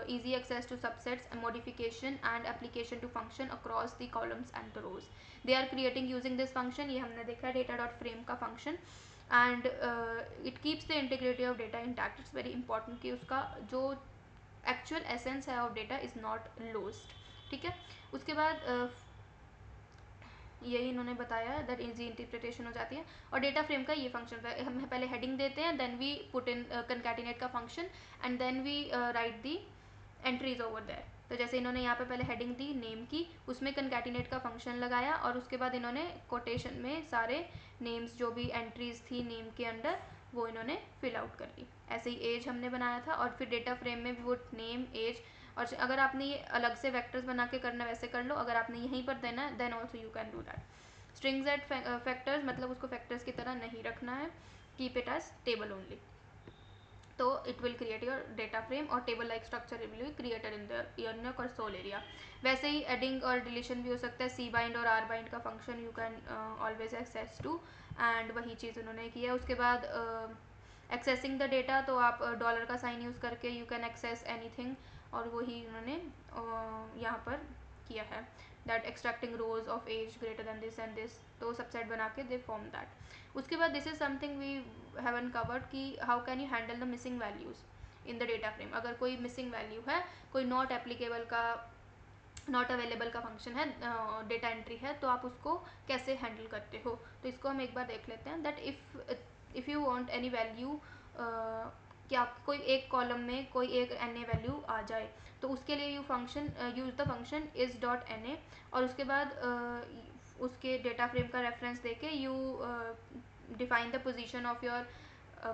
easy access to subsets and modification and application to function across the columns and the rows. They are creating using this function, ये हमने देखा data.frame का function, and it keeps the integrity of data intact. It's very important कि उसका जो actual essence है of data is not lost. ठीक है, उसके बाद यही इन्होंने बताया दैट इजी इंटरप्रिटेशन हो जाती है। और डेटा फ्रेम का ये फंक्शन है, हम पहले हेडिंग देते हैं, then we put in concatenate का function, and then we write the entries over there. तो जैसे इन्होंने यहाँ पे पहले हेडिंग दी नेम की, उसमें कंकैटिनेट का फंक्शन लगाया, और उसके बाद इन्होंने कोटेशन में सारे नेम्स जो भी एंट्रीज थी नेम के अंडर वो इन्होंने फिल आउट कर दी। ऐसे ही एज हमने बनाया था, और फिर डेटा फ्रेम में भी वो नेम एज, और अगर आपने ये अलग से वेक्टर्स बना के करना वैसे कर लो, अगर आपने यहीं पर देना है then also you can do that. Strings at factors, मतलब उसको फैक्टर्स की तरह नहीं रखना है, keep it as table only. तो it will create your data frame, और table like structure will be created in the console area. वैसे ही एडिंग और डिलीशन भी हो सकता है, सी बाइंड और आर बाइंड का function you can always access to, and वही चीज़ उन्होंने किया। उसके बाद एक्सेसिंग द डेटा, तो आप डॉलर का साइन यूज़ करके यू कैन एक्सेस एनीथिंग, और वही उन्होंने यहाँ पर किया है, that extracting rows of age greater than this and this, तो सबसेट बना के दे फॉर्म दैट। उसके बाद this is something we haven't covered कि how can you handle the missing values in the data frame. अगर कोई मिसिंग वैल्यू है, कोई नॉट एप्लीकेबल का, नॉट अवेलेबल का फंक्शन है, डेटा एंट्री है, तो आप उसको कैसे हैंडल करते हो। तो इसको हम एक बार देख लेते हैं, that if you want any value, कि आप कोई एक कॉलम में कोई एक एन ए वैल्यू आ जाए, तो उसके लिए you function use the function is dot N A, और उसके बाद उसके डेटा फ्रेम का रेफरेंस देके you define the position of your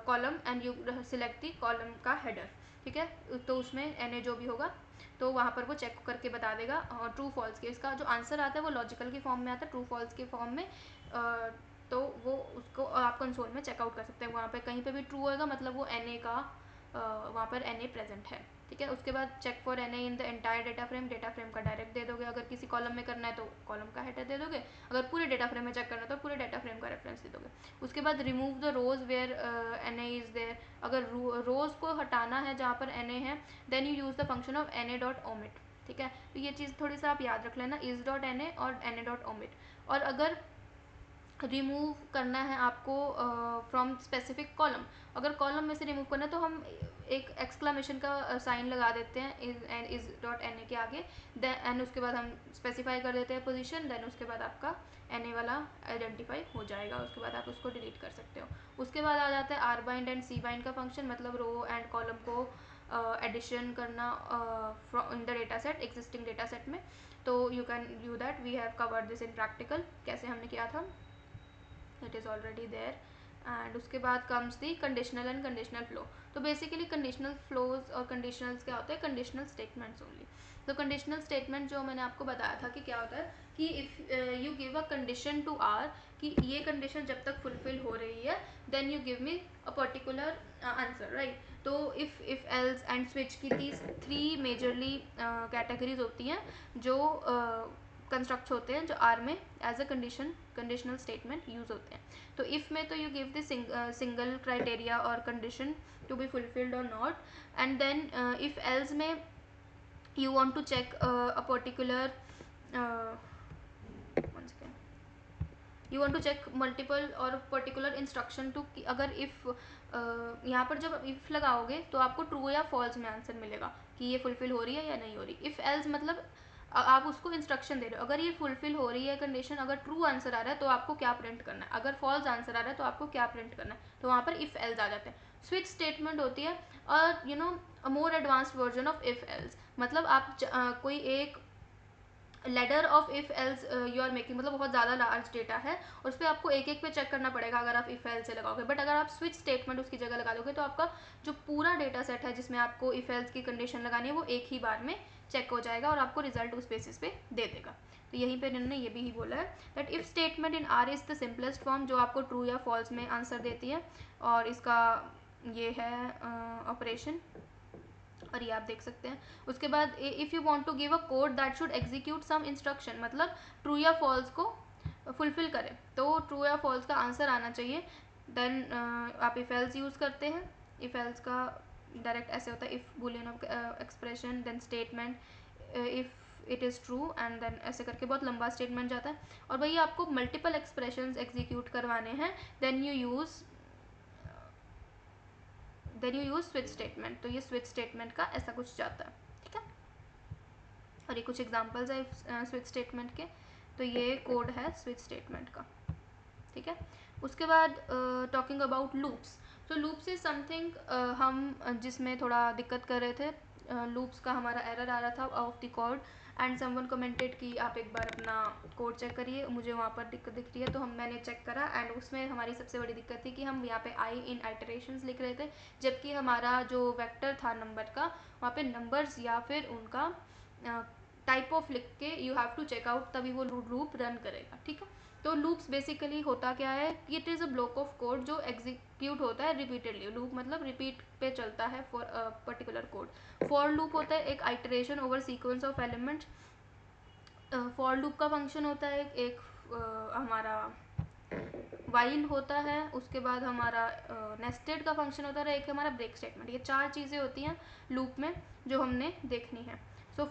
column, and you select the column का हेडर। ठीक है, तो उसमें एन ए जो भी होगा तो वहाँ पर वो चेक करके बता देगा ट्रू फॉल्स के। इसका जो आंसर आता है वो लॉजिकल के फॉर्म में आता है, ट्रू फॉल्स के फॉर्म में, तो वो उसको आप कंसोल में चेकआउट कर सकते हैं। वहाँ पे कहीं पे भी ट्रू होएगा मतलब वो एन ए का वहाँ पर एन ए प्रेजेंट है। ठीक है, उसके बाद check for N A in the entire data frame का डायरेक्ट दे दोगे, अगर किसी कॉलम में करना है तो कॉलम का हेडर दे दोगे, अगर पूरे डेटा फ्रेम में चेक करना है तो पूरे डेटा फ्रेम का रेफरेंस दे दोगे। उसके बाद remove the rows where N A is there, अगर रोज को हटाना है जहाँ पर एन ए है, then you use the function of N A dot omit. ठीक है, तो ये चीज़ थोड़ी सा आप याद रख लेना, इज डॉट एन ए और एन ए डॉट ओमिट। और अगर रिमूव करना है आपको फ्रॉम स्पेसिफिक कॉलम, अगर कॉलम में से रिमूव करना है तो हम एक एक्सक्लामेशन का साइन लगा देते हैं इज डॉट एन ए के आगे, देन उसके बाद हम स्पेसिफाई कर देते हैं पोजीशन, देन उसके बाद आपका एन ए वाला आइडेंटिफाई हो जाएगा, उसके बाद आप उसको डिलीट कर सकते हो। उसके बाद आ जाता है R bind and C bind का फंक्शन, मतलब रो एंड कॉलम को एडिशन करना in the data set, existing data set में। तो you can do that, we have covered this in practical, कैसे हमने किया था, it is already there. And उसके बाद comes the conditional and conditional flow. तो बेसिकली कंडीशनल फ्लोज और कंडीशनल्स क्या होते हैं, कंडीशनल स्टेटमेंट्स ओनली। तो कंडीशनल स्टेटमेंट जो मैंने आपको बताया था कि क्या होता है, कि if you give a condition to R, कि ये कंडीशन जब तक फुलफिल हो रही है, then you give me a particular answer, right. तो इफ़ एल्स एंड स्विच की थ्री मेजरली कैटेगरीज होती हैं जो कंस्ट्रक्ट्स होते हैं, जो आर में as a conditional statement use होते हैं। तो इफ़ में तो you give the single criteria और कंडीशन टू बी फुलफिल्ड और not, and then if else में you want to check a particular one second, you want to check multiple or particular instruction to, अगर if यहाँ पर जब if लगाओगे तो आपको true या false में आंसर मिलेगा कि ये फुलफिल हो रही है या नहीं हो रही। if else मतलब आप उसको इंस्ट्रक्शन दे रहे हो, अगर ये फुलफिल हो रही है कंडीशन, अगर ट्रू आंसर आ रहा है तो आपको क्या प्रिंट करना है, अगर फॉल्स आंसर आ रहा है तो आपको क्या प्रिंट करना है, तो वहाँ पर इफ़ एल्स आ जाते हैं। स्विच स्टेटमेंट होती है, और you know a more advanced version of if else, मतलब आप कोई एक ladder of if else you are making, मतलब बहुत ज़्यादा लार्ज डेटा है और उस पर आपको एक एक पे चेक करना पड़ेगा अगर आप इफ़ एल्स से लगाओगे। बट अगर आप स्विच स्टेटमेंट उसकी जगह लगा दोगे तो आपका जो पूरा डेटा सेट है जिसमें आपको इफ़ एल्स की कंडीशन लगानी है वो एक ही बार में चेक हो जाएगा और आपको रिजल्ट उस बेसिस पे दे देगा। तो यहीं पे इन्होंने ये भी ही बोला है that if statement in are is the simplest form, जो आपको ट्रू या फॉल्स में आंसर देती है, और इसका ये है ऑपरेशन, और ये आप देख सकते हैं। उसके बाद if you want to give a code that should execute some instruction, मतलब ट्रू या फॉल्स को फुलफिल करे, तो ट्रू या फॉल्स का आंसर आना चाहिए। देन आप इफ एल्स यूज़ करते हैं। इफ एल्स का डायरेक्ट ऐसे होता है, if boolean of expression, then statement if it is true, and then ऐसे करके बहुत लंबा स्टेटमेंट जाता है। और भाई आपको मल्टीपल एक्सप्रेशंस एग्जीक्यूट करवाने हैं, then you use switch statement. तो ये स्विच स्टेटमेंट का ऐसा कुछ जाता है, ठीक है। और ये कुछ एग्जांपल्स है स्विच स्टेटमेंट के। तो ये कोड है स्विच स्टेटमेंट का, ठीक है। उसके बाद टॉकिंग अबाउट लूप्स। तो लूप्स इज समथिंग हम जिसमें थोड़ा दिक्कत कर रहे थे। लूप्स का हमारा एरर आ रहा था of the code, and someone commented कि आप एक बार अपना कोड चेक करिए, मुझे वहाँ पर दिक्कत दिख रही है। तो मैंने चेक करा, एंड उसमें हमारी सबसे बड़ी दिक्कत थी कि हम यहाँ पे आई इन आइटरेशंस लिख रहे थे, जबकि हमारा जो वेक्टर था नंबर का, वहाँ पे नंबर्स या फिर उनका टाइप ऑफ लिख के you have to check out, तभी वो लूप रन करेगा, ठीक है। तो लूप्स बेसिकली होता क्या है कि it is a block of code जो एग्जीक्यूट होता है रिपीटेडली। लूप मतलब रिपीट पे चलता है for a particular code. For loop होता है एक iteration over sequence of elements. For loop का फंक्शन होता है एक हमारा वाइल होता है, उसके बाद हमारा नेस्टेड का फंक्शन होता है, एक हमारा ब्रेक स्टेटमेंट। ये चार चीज़ें होती हैं लूप में जो हमने देखनी है। सो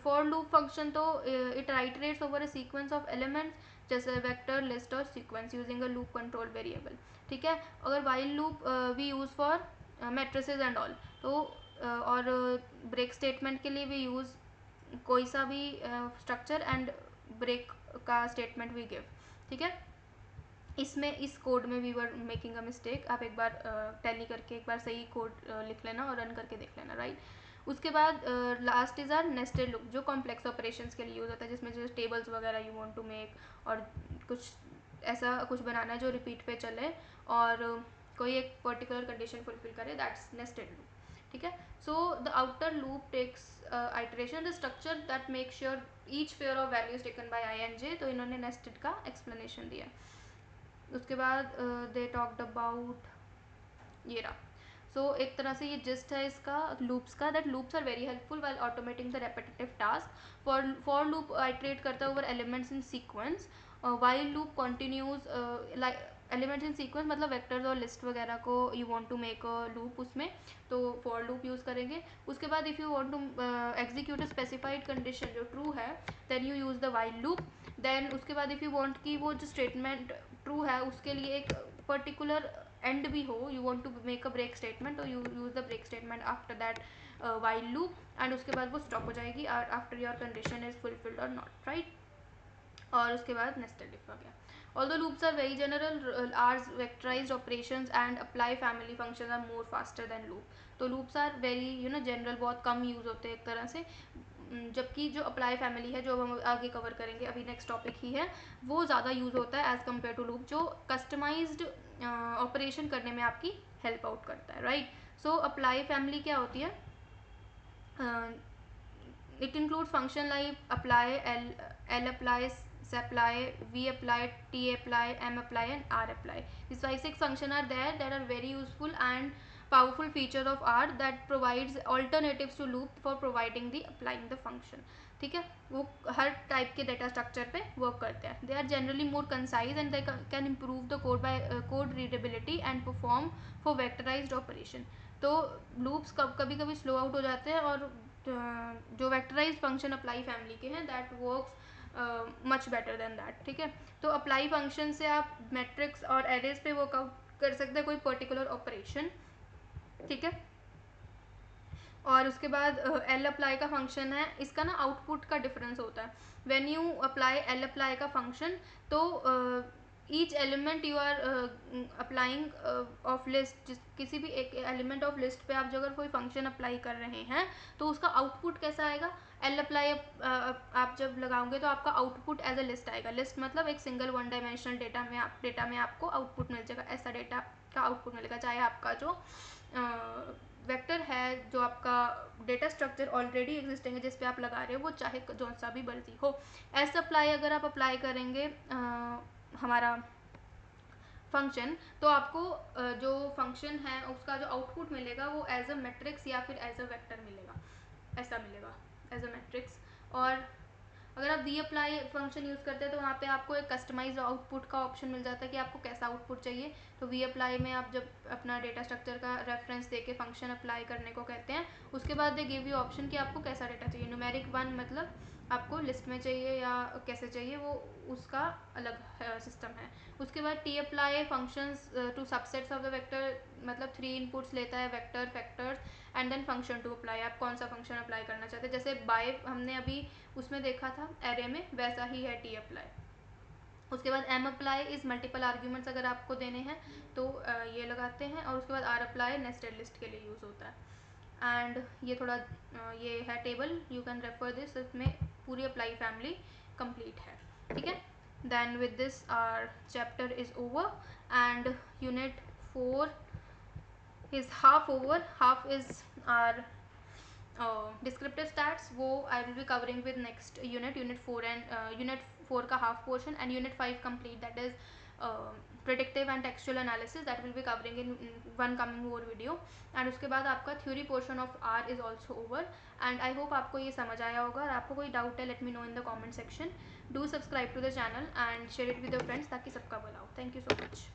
फॉर लूप फंक्शन तो it iterates over a sequence of elements, जैसे वेक्टर, लिस्ट और sequence using a loop control variable, ठीक है। अगर while loop we use for matrices and all, तो और ब्रेक स्टेटमेंट के लिए वी यूज़ कोई सा भी स्ट्रक्चर एंड ब्रेक का स्टेटमेंट वी गिव, ठीक है। इसमें इस कोड में we were making a mistake. आप एक बार टैली करके एक बार सही कोड लिख लेना और रन करके देख लेना, राइट। उसके बाद last is R nested loop, जो कॉम्प्लेक्स ऑपरेशंस के लिए यूज़ होता है, जिसमें जैसे टेबल्स वगैरह यू वांट टू मेक, और कुछ ऐसा कुछ बनाना है जो रिपीट पे चले और कोई एक पर्टिकुलर कंडीशन फुलफिल करे, दैट्स नेस्टेड लूप, ठीक है। So the outer loop takes iteration the structure that make sure each pair of values taken by I and J. तो इन्होंने नेस्टेड का एक्सप्लेनेशन दिया। उसके बाद दे टॉक्ड अबाउट ये रहा। सो एक तरह से ये जिस्ट है इसका लूप्स का, that loops are very helpful while automating the repetitive task. For loop iterate करता है over elements in sequence, while loop continues like elements in sequence मतलब वेक्टर्स और लिस्ट वगैरह को you want to make a loop उसमें, तो फॉर लूप यूज़ करेंगे। उसके बाद if you want to execute a specified condition जो ट्रू है, then you use the while loop. Then उसके बाद इफ़ यू वांट कि वो जो स्टेटमेंट ट्रू है उसके लिए एक पर्टिकुलर एंड भी हो, you want to make a break statement, तो you use the break statement after that while loop, and उसके बाद वो स्टॉप हो जाएगी after your condition is fulfilled और नॉट, राइट। और उसके बाद नेस्टेड इफ आ गया। Although loops are very general, R's vectorized operations and apply family functions are more faster than loop. तो loops are very general, बहुत कम यूज़ होते हैं एक तरह से, जबकि जो अप्लाई फैमिली है जो हम आगे कवर करेंगे अभी नेक्स्ट टॉपिक ही है, वो ज़्यादा यूज़ होता है एज़ कम्पेयर टू लूप, जो कस्टमाइज्ड ऑपरेशन करने में आपकी हेल्प आउट करता है, राइट। सो अप्लाई फैमिली क्या होती है? It includes function like apply, L apply, S apply, V apply, T apply, M apply, and R apply. These 5-6 functions are there that are very useful and powerful feature of R that provides alternatives to loop for providing the applying the function. ठीक है, वो हर टाइप के डेटा स्ट्रक्चर पे वर्क करते हैं. They are generally more concise and they can improve the code by code readability and perform for vectorised operation. तो लूप्स कभी कभी स्लो आउट हो जाते हैं, और जो वेक्टराइज फंक्शन अप्लाई फैमिली के हैं that works much better than that, ठीक है. तो अप्लाई फंक्शन से आप मैट्रिक्स और एरेज पे वर्कआउट कर सकते हैं कोई पर्टिकुलर ऑपरेशन, ठीक है. और उसके बाद एल अप्लाई का फंक्शन है, इसका ना आउटपुट का डिफरेंस होता है. When you apply lapply का फंक्शन, तो each element you are applying of list, किसी भी एक एलिमेंट ऑफ लिस्ट पे आप जो अगर कोई फंक्शन अप्लाई कर रहे हैं तो उसका आउटपुट कैसा आएगा? एल अप्लाई आप जब लगाओगे तो आपका आउटपुट एज अ लिस्ट आएगा. लिस्ट मतलब एक सिंगल वन डायमेंशनल डेटा में आपको आउटपुट मिल जाएगा. ऐसा डेटा का आउटपुट मिलेगा, चाहे आपका जो वेक्टर है जो आपका डेटा स्ट्रक्चर ऑलरेडी एग्जिस्टिंग है जिस पे आप लगा रहे हो, वो चाहे जो सा भी मर्जी हो, एज अप्लाई अगर आप अप्लाई करेंगे हमारा फंक्शन, तो आपको जो फंक्शन है उसका जो आउटपुट मिलेगा वो एज अ मैट्रिक्स या फिर एज अ वेक्टर मिलेगा, ऐसा मिलेगा एज अ मैट्रिक्स। और अगर आप वी अप्लाई फंक्शन यूज़ करते हैं तो वहाँ पे आपको एक कस्टमाइज आउटपुट का ऑप्शन मिल जाता है कि आपको कैसा आउटपुट चाहिए। तो वी अप्लाई में आप जब अपना डेटा स्ट्रक्चर का रेफरेंस देके फंक्शन अप्लाई करने को कहते हैं, उसके बाद दे गिव यू ऑप्शन कि आपको कैसा डेटा चाहिए, न्यूमेरिक वन मतलब आपको लिस्ट में चाहिए या कैसे चाहिए, वो उसका अलग सिस्टम है। उसके बाद tapply functions to subsets of the vector, मतलब 3 इनपुट्स लेता है, vector, factors and then function to apply, आप कौन सा फंक्शन अप्लाई करना चाहते हैं। जैसे बाय हमने अभी उसमें देखा था एरे में, वैसा ही है टी अप्लाई। उसके बाद mapply is multiple arguments अगर आपको देने हैं तो ये लगाते हैं। और उसके बाद आर अप्लाई नेस्टेड लिस्ट के लिए यूज़ होता है। एंड ये थोड़ा ये है table, you can refer this, इसमें पूरी अप्लाई फैमिली कंप्लीट है, ठीक है। Then with this our chapter is over and unit 4 is half over, half is our descriptive stats, वो I will be covering with next unit, unit 4 and unit 4 का half portion and unit 5 complete, that is predictive and textual analysis, that will be covering in one coming more video. And उसके बाद आपका theory portion of R is also over. And I hope आपको ये समझ आया होगा। और आपको कोई डाउट है, let me know in the comment section. Do subscribe to the channel and share it with your friends ताकि सबका भला हो। Thank you so much.